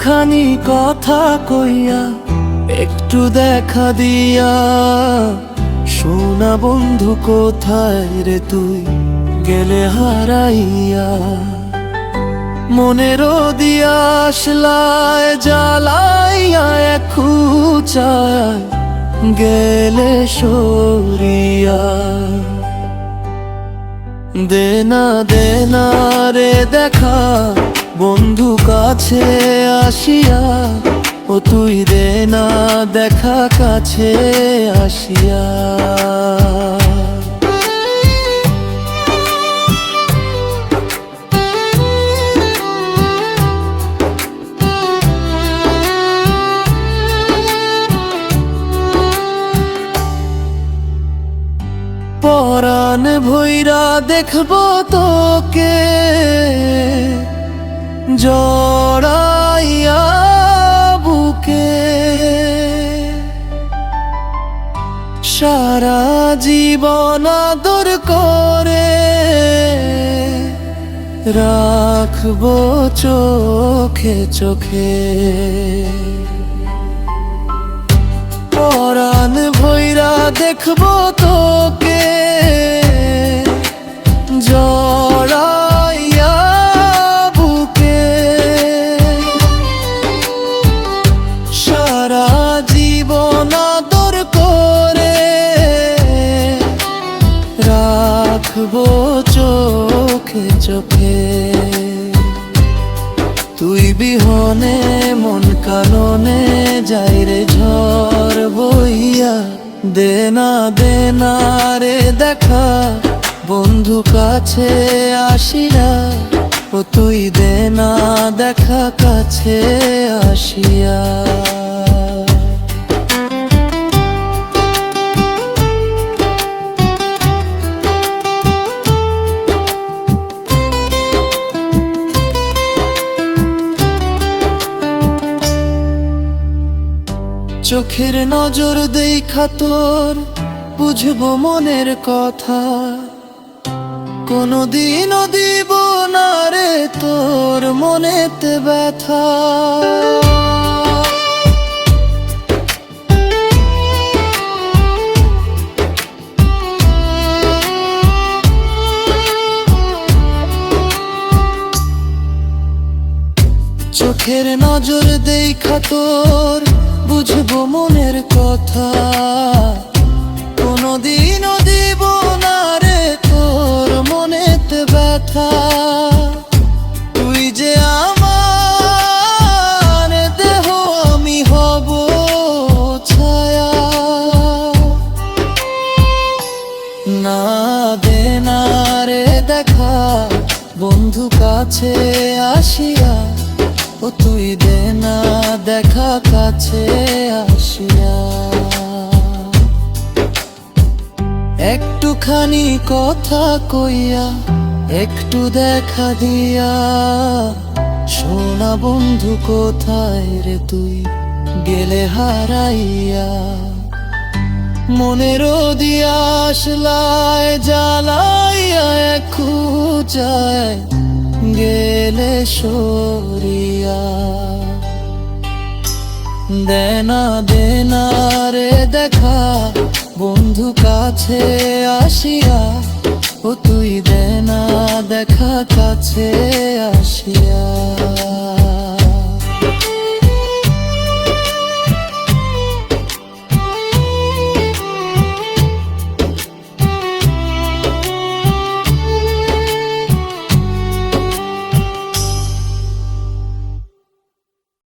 একটুখানি কথা কইয়া একটু দেখা দিয়া, সোনা বন্ধু কোথায় রে তুই গেলে হারাইয়া। মনের দিয়া আসলায় জ্বালাইয়া এক খুঁচায় গেলে সরিয়া। দেনা দেনা রে দেখা বন্ধু কাছে আসিয়া, ও তুই দেনা দেখা কাছে আসিয়া। পরাণ ভৈরা দেখবো তোকে জড়াইয়া বুকে, সারা জীবন আদর করে রাখবো চোখে চোখে। পরাণ ভৈরা দেখবো তোকে জড়াইয়া বুকে, সারা জীবন আদর করে রাখবো চোখে চোখে। তুই বিহনে মন কাননে যাই রে ঝড় বইয়া। দেনা দেনা রে দেখা বন্ধু কাছে আসিয়া, ও তুই দেনা দেখা কাছে আসিয়া। চোখের নজর দেখা তোর বুঝবো মনের কথা, কোনদিনও দিব না রে তোর মনেতে ব্যথা। চোখের নজর দেখা তোর বুঝবো মনের কথা, কোনদিনও দিব না রে তোর মনেতে ব্যথা। তুই যে আমার দেহ আমি হব ছায়া, না দেনা রে দেখা বন্ধু কাছে আসিয়া, ও তুই দেনা দেখা কাছে আসিয়া। একটুখানি কথা কইয়া একটু দেখা দিয়া, সোনা বন্ধু কোথায় রে তুই গেলে হারাইয়া। মনের দিয়া আসলায় জ্বালাইয়া এক খুঁচায় গেলে সরিয়া। দেনা দেনা রে দেখা বন্ধু কাছে আসিয়া, ও তুই দেনা দেখা কাছে আসিয়া।